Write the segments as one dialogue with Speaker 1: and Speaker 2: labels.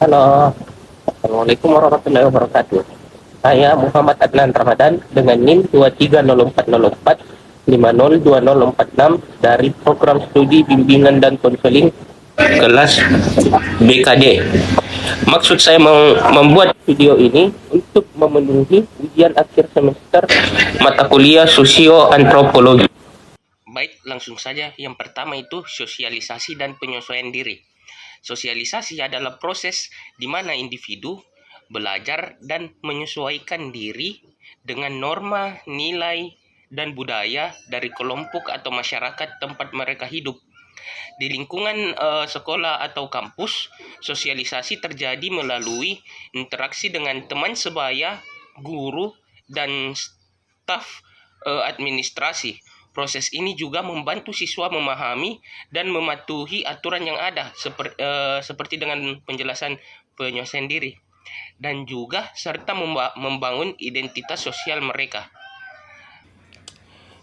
Speaker 1: Halo, Assalamualaikum warahmatullahi wabarakatuh. Saya Muhammad Adnan Ramadan dengan NIM 230404502046 dari program studi bimbingan dan konseling kelas BKD. Maksud saya membuat video ini untuk memenuhi ujian akhir semester mata kuliah sosio-antropologi. Baik, langsung saja. Yang pertama itu sosialisasi dan penyesuaian diri. Sosialisasi adalah proses di mana individu belajar dan menyesuaikan diri dengan norma, nilai, dan budaya dari kelompok atau masyarakat tempat mereka hidup. Di lingkungan sekolah atau kampus, sosialisasi terjadi melalui interaksi dengan teman sebaya, guru, dan staf administrasi. Proses ini juga membantu siswa memahami dan mematuhi aturan yang ada, seperti dengan penjelasan penyesuaian diri, dan juga serta membangun identitas sosial mereka.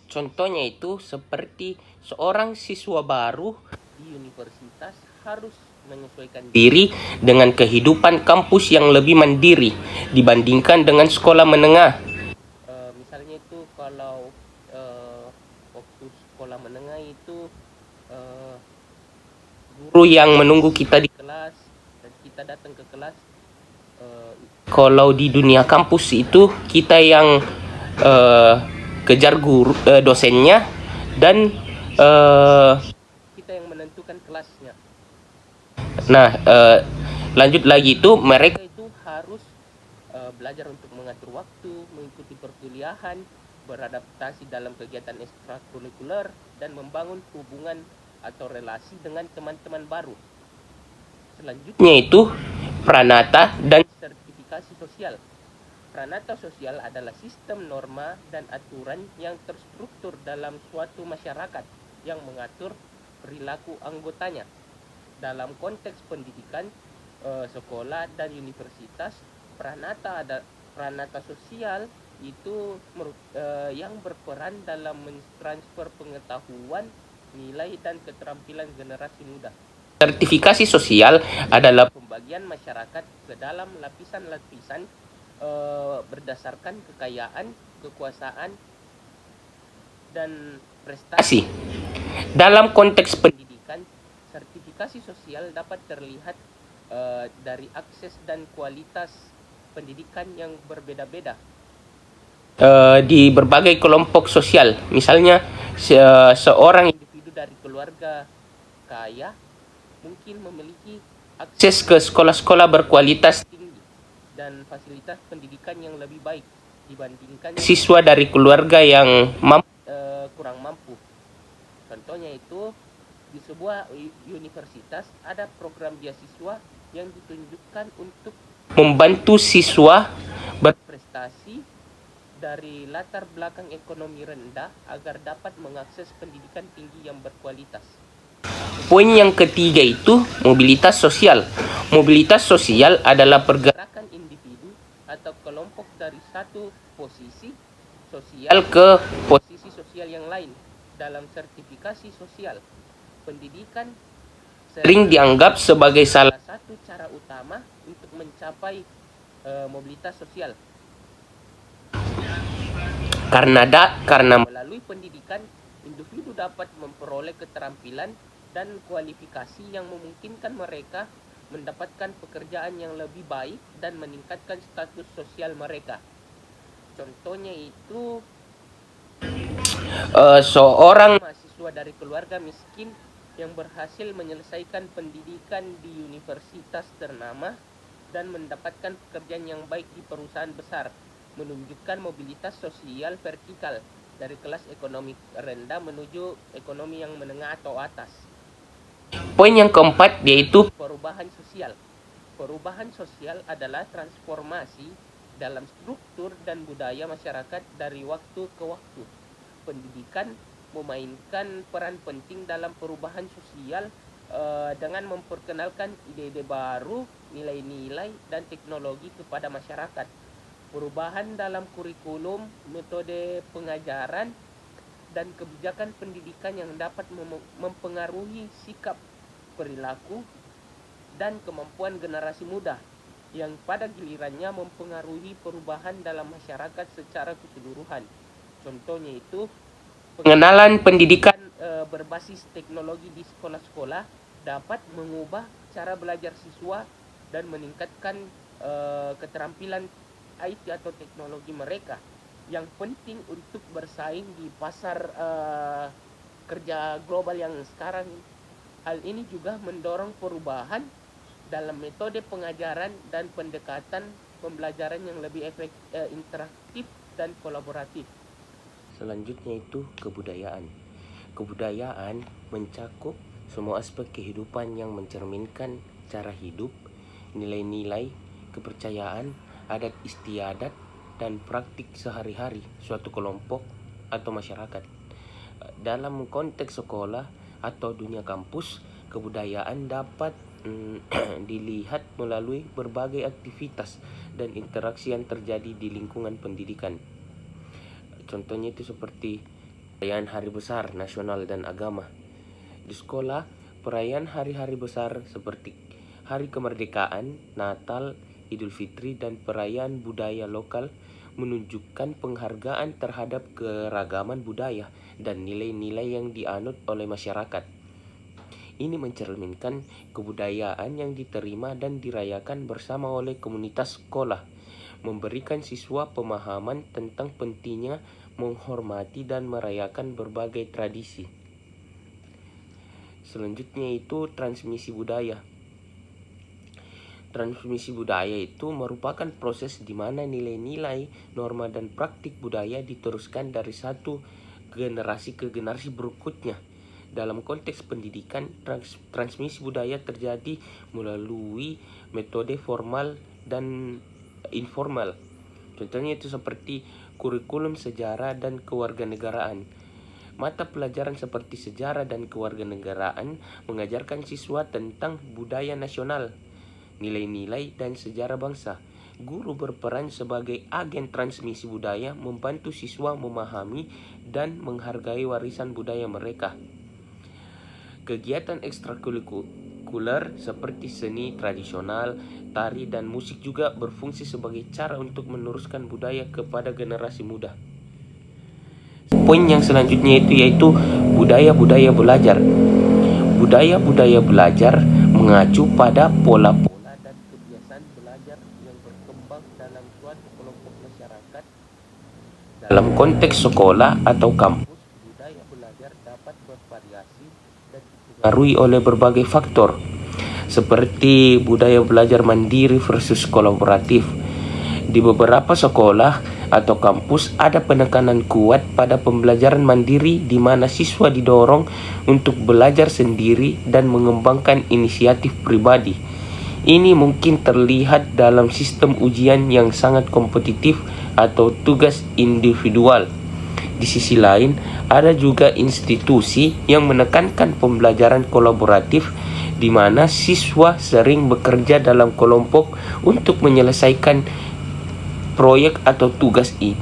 Speaker 1: Contohnya itu seperti seorang siswa baru di universitas harus menyesuaikan diri dengan kehidupan kampus yang lebih mandiri dibandingkan dengan sekolah menengah. Misalnya itu kalau waktu sekolah menengah itu eh, guru yang menunggu kita di kelas dan kita datang ke kelas. Eh, Kalau di dunia kampus itu kita yang eh, kejar guru dosennya dan eh, kita yang menentukan kelasnya. Nah, lanjut lagi itu mereka itu harus belajar untuk mengatur waktu, mengikuti perkuliahan, beradaptasi dalam kegiatan ekstrakurikuler, dan membangun hubungan atau relasi dengan teman-teman baru. Selanjutnya itu pranata dan sertifikasi sosial. Pranata sosial adalah sistem norma dan aturan yang terstruktur dalam suatu masyarakat yang mengatur perilaku anggotanya. Dalam konteks pendidikan, sekolah dan universitas, pranata sosial itu yang berperan dalam mentransfer pengetahuan, nilai, dan keterampilan generasi muda. Sertifikasi sosial adalah pembagian masyarakat ke dalam lapisan-lapisan berdasarkan kekayaan, kekuasaan, dan prestasi. Dalam konteks pendidikan, sertifikasi sosial dapat terlihat dari akses dan kualitas pendidikan yang berbeda-beda di berbagai kelompok sosial. Misalnya seorang individu dari keluarga kaya mungkin memiliki akses ke sekolah-sekolah berkualitas tinggi dan fasilitas pendidikan yang lebih baik dibandingkan siswa dari keluarga yang kurang mampu. Contohnya itu di sebuah universitas ada program beasiswa yang ditunjukkan untuk membantu siswa berprestasi dari latar belakang ekonomi rendah agar dapat mengakses pendidikan tinggi yang berkualitas. Poin yang ketiga itu mobilitas sosial. Mobilitas sosial adalah pergerakan individu atau kelompok dari satu posisi sosial ke posisi sosial yang lain. Dalam sertifikasi sosial, pendidikan sering dianggap sebagai salah satu cara utama untuk mencapai mobilitas sosial. Karena melalui pendidikan, individu dapat memperoleh keterampilan dan kualifikasi yang memungkinkan mereka mendapatkan pekerjaan yang lebih baik dan meningkatkan status sosial mereka. Contohnya itu seorang mahasiswa dari keluarga miskin yang berhasil menyelesaikan pendidikan di universitas ternama dan mendapatkan pekerjaan yang baik di perusahaan besar, menunjukkan mobilitas sosial vertikal dari kelas ekonomi rendah menuju ekonomi yang menengah atau atas. Poin yang keempat yaitu perubahan sosial. Perubahan sosial adalah transformasi dalam struktur dan budaya masyarakat dari waktu ke waktu. Pendidikan memainkan peran penting dalam perubahan sosial dengan memperkenalkan ide-ide baru, nilai-nilai, dan teknologi kepada masyarakat. Perubahan dalam kurikulum, metode pengajaran, dan kebijakan pendidikan yang dapat mempengaruhi sikap, perilaku, dan kemampuan generasi muda yang pada gilirannya mempengaruhi perubahan dalam masyarakat secara keseluruhan. Contohnya itu pengenalan pendidikan berbasis teknologi di sekolah-sekolah dapat mengubah cara belajar siswa dan meningkatkan keterampilan IT atau teknologi mereka yang penting untuk bersaing di pasar kerja global yang sekarang. Hal ini juga mendorong perubahan dalam metode pengajaran dan pendekatan pembelajaran yang lebih interaktif dan kolaboratif. Selanjutnya itu kebudayaan. Kebudayaan mencakup semua aspek kehidupan yang mencerminkan cara hidup, nilai-nilai, kepercayaan, adat istiadat, dan praktik sehari-hari suatu kelompok atau masyarakat. Dalam konteks sekolah atau dunia kampus, kebudayaan dapat dilihat melalui berbagai aktivitas dan interaksi yang terjadi di lingkungan pendidikan. Contohnya itu seperti perayaan hari besar nasional dan agama. Di sekolah, perayaan hari-hari besar seperti Hari Kemerdekaan, Natal, Idul Fitri, dan perayaan budaya lokal menunjukkan penghargaan terhadap keragaman budaya dan nilai-nilai yang dianut oleh masyarakat. Ini mencerminkan kebudayaan yang diterima dan dirayakan bersama oleh komunitas sekolah, memberikan siswa pemahaman tentang pentingnya menghormati dan merayakan berbagai tradisi. Selanjutnya itu transmisi budaya. Transmisi budaya itu merupakan proses di mana nilai-nilai, norma, dan praktik budaya diteruskan dari satu generasi ke generasi berikutnya. Dalam konteks pendidikan, transmisi budaya terjadi melalui metode formal dan informal. Contohnya itu seperti kurikulum sejarah dan kewarganegaraan. Mata pelajaran seperti sejarah dan kewarganegaraan mengajarkan siswa tentang budaya nasional, nilai-nilai, dan sejarah bangsa. Guru berperan sebagai agen transmisi budaya, membantu siswa memahami dan menghargai warisan budaya mereka. Kegiatan ekstrakurikuler seperti seni tradisional, tari, dan musik juga berfungsi sebagai cara untuk meneruskan budaya kepada generasi muda. Poin yang selanjutnya itu yaitu budaya-budaya belajar. Budaya-budaya belajar mengacu pada pola-pola dan kebiasaan belajar yang berkembang dalam suatu kelompok masyarakat. Dalam konteks sekolah atau kampus, budaya belajar dapat bervariasi dan dipengaruhi oleh berbagai faktor, seperti budaya belajar mandiri versus kolaboratif. Di beberapa sekolah atau kampus ada penekanan kuat pada pembelajaran mandiri di mana siswa didorong untuk belajar sendiri dan mengembangkan inisiatif pribadi. Ini mungkin terlihat dalam sistem ujian yang sangat kompetitif atau tugas individual. Di sisi lain, ada juga institusi yang menekankan pembelajaran kolaboratif di mana siswa sering bekerja dalam kelompok untuk menyelesaikan proyek atau tugas ini.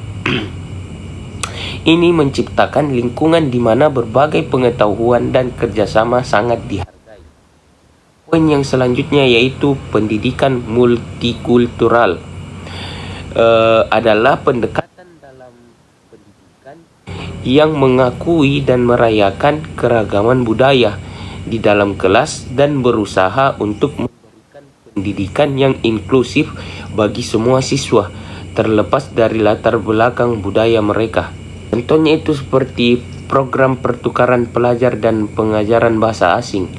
Speaker 1: Ini menciptakan lingkungan di mana berbagai pengetahuan dan kerjasama sangat dihargai. Poin yang selanjutnya yaitu pendidikan multikultural. Adalah pendekatan dalam pendidikan yang mengakui dan merayakan keragaman budaya di dalam kelas dan berusaha untuk memberikan pendidikan yang inklusif bagi semua siswa, terlepas dari latar belakang budaya mereka. Contohnya itu seperti program pertukaran pelajar dan pengajaran bahasa asing.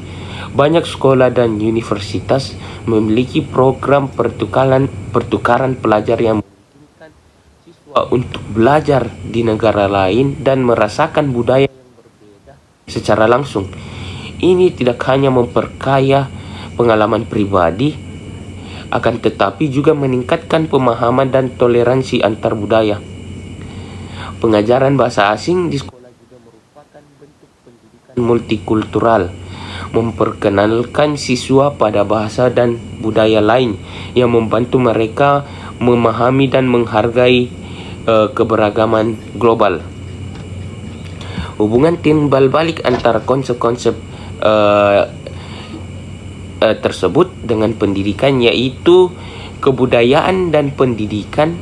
Speaker 1: Banyak sekolah dan universitas memiliki program pertukaran pelajar yang memungkinkan siswa untuk belajar di negara lain dan merasakan budaya yang berbeda secara langsung. Ini tidak hanya memperkaya pengalaman pribadi, akan tetapi juga meningkatkan pemahaman dan toleransi antar budaya. Pengajaran bahasa asing di sekolah juga merupakan bentuk pendidikan multikultural, memperkenalkan siswa pada bahasa dan budaya lain yang membantu mereka memahami dan menghargai keberagaman global. Hubungan timbal balik antara konsep-konsep tersebut dengan pendidikan, yaitu kebudayaan dan pendidikan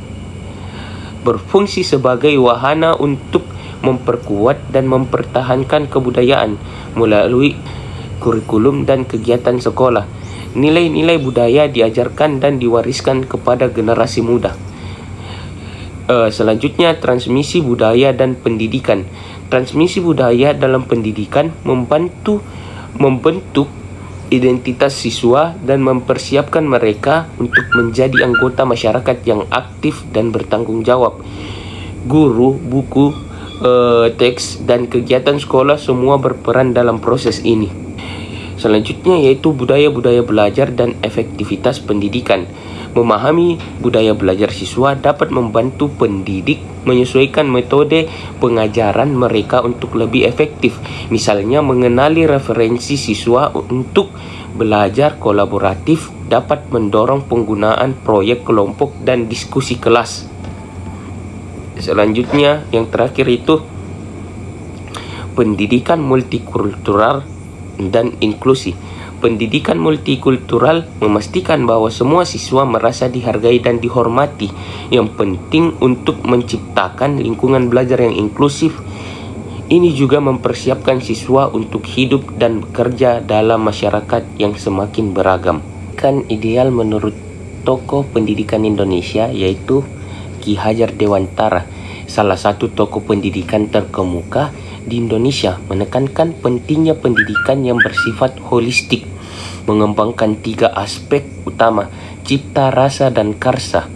Speaker 1: berfungsi sebagai wahana untuk memperkuat dan mempertahankan kebudayaan melalui kurikulum dan kegiatan sekolah. Nilai-nilai budaya diajarkan dan diwariskan kepada generasi muda. Selanjutnya, transmisi budaya dan pendidikan. Transmisi budaya dalam pendidikan membantu membentuk identitas siswa dan mempersiapkan mereka untuk menjadi anggota masyarakat yang aktif dan bertanggung jawab. Guru, buku, teks, dan kegiatan sekolah semua berperan dalam proses ini. Selanjutnya yaitu budaya-budaya belajar dan efektivitas pendidikan. Memahami budaya belajar siswa dapat membantu pendidik menyesuaikan metode pengajaran mereka untuk lebih efektif. Misalnya, mengenali referensi siswa untuk belajar kolaboratif dapat mendorong penggunaan proyek kelompok dan diskusi kelas. Selanjutnya, yang terakhir itu pendidikan multikultural dan inklusi. Pendidikan multikultural memastikan bahwa semua siswa merasa dihargai dan dihormati. Yang penting untuk menciptakan lingkungan belajar yang inklusif. Ini juga mempersiapkan siswa untuk hidup dan bekerja dalam masyarakat yang semakin beragam. Kan ideal menurut tokoh pendidikan Indonesia yaitu Ki Hajar Dewantara, salah satu tokoh pendidikan terkemuka di Indonesia, menekankan pentingnya pendidikan yang bersifat holistik, mengembangkan 3 aspek utama, cipta, rasa, dan karsa.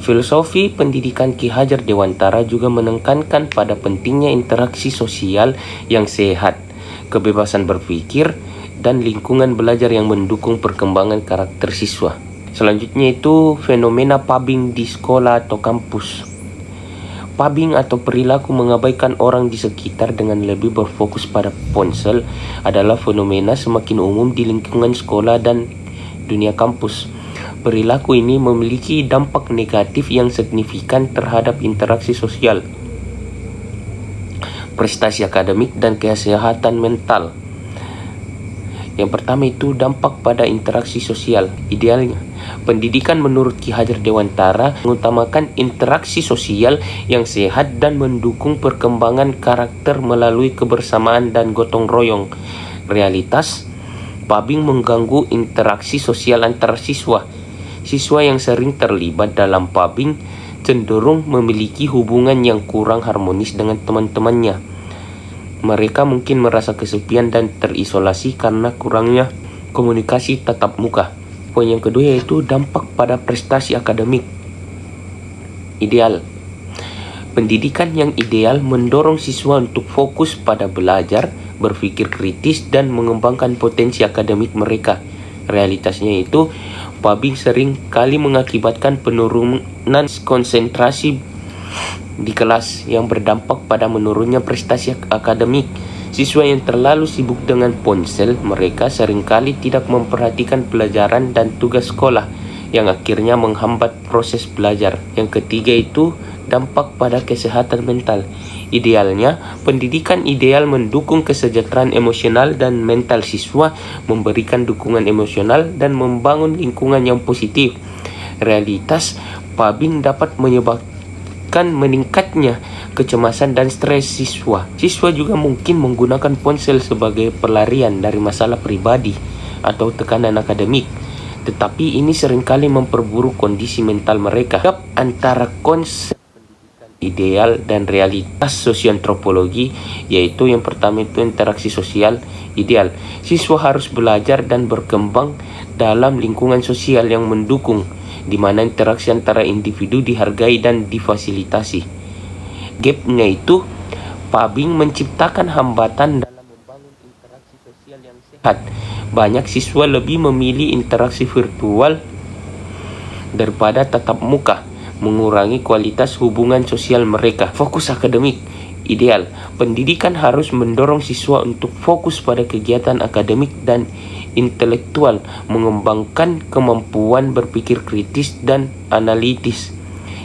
Speaker 1: Filosofi pendidikan Ki Hajar Dewantara juga menekankan pada pentingnya interaksi sosial yang sehat, kebebasan berpikir, dan lingkungan belajar yang mendukung perkembangan karakter siswa. Selanjutnya itu fenomena pubbing di sekolah atau kampus. Pubbing atau perilaku mengabaikan orang di sekitar dengan lebih berfokus pada ponsel adalah fenomena semakin umum di lingkungan sekolah dan dunia kampus. Perilaku ini memiliki dampak negatif yang signifikan terhadap interaksi sosial, prestasi akademik, dan kesehatan mental. Yang pertama itu dampak pada interaksi sosial. Idealnya, pendidikan menurut Ki Hajar Dewantara mengutamakan interaksi sosial yang sehat dan mendukung perkembangan karakter melalui kebersamaan dan gotong royong. Realitas, pubbing mengganggu interaksi sosial antar siswa. Siswa yang sering terlibat dalam pubbing cenderung memiliki hubungan yang kurang harmonis dengan teman-temannya. Mereka mungkin merasa kesepian dan terisolasi karena kurangnya komunikasi tatap muka. Poin yang kedua yaitu dampak pada prestasi akademik. Ideal. Pendidikan yang ideal mendorong siswa untuk fokus pada belajar, berpikir kritis, dan mengembangkan potensi akademik mereka. Realitasnya itu, pubbing sering kali mengakibatkan penurunan konsentrasi di kelas yang berdampak pada menurunnya prestasi akademik. Siswa yang terlalu sibuk dengan ponsel, mereka seringkali tidak memperhatikan pelajaran dan tugas sekolah yang akhirnya menghambat proses belajar. Yang ketiga itu dampak pada kesehatan mental. Idealnya, pendidikan ideal mendukung kesejahteraan emosional dan mental siswa, memberikan dukungan emosional dan membangun lingkungan yang positif. Realitas, pubbing dapat menyebabkan meningkatnya kecemasan dan stres siswa. Siswa juga mungkin menggunakan ponsel sebagai pelarian dari masalah pribadi atau tekanan akademik. Tetapi ini seringkali memperburuk kondisi mental mereka. Gap antara konsep pendidikan ideal dan realitas sosioantropologi, yaitu yang pertama itu interaksi sosial ideal. Siswa harus belajar dan berkembang dalam lingkungan sosial yang mendukung, di mana interaksi antara individu dihargai dan difasilitasi. Gapnya itu, pubbing menciptakan hambatan dalam membangun interaksi sosial yang sehat. Banyak siswa lebih memilih interaksi virtual daripada tatap muka, mengurangi kualitas hubungan sosial mereka. Fokus akademik. Ideal, pendidikan harus mendorong siswa untuk fokus pada kegiatan akademik dan intelektual, mengembangkan kemampuan berpikir kritis dan analitis.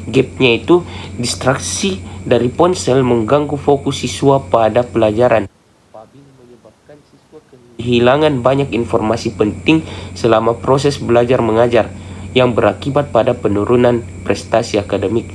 Speaker 1: Gapnya itu, distraksi dari ponsel mengganggu fokus siswa pada pelajaran. Pubbing menyebabkan siswa kehilangan kehilangan banyak informasi penting selama proses belajar mengajar yang berakibat pada penurunan prestasi akademik.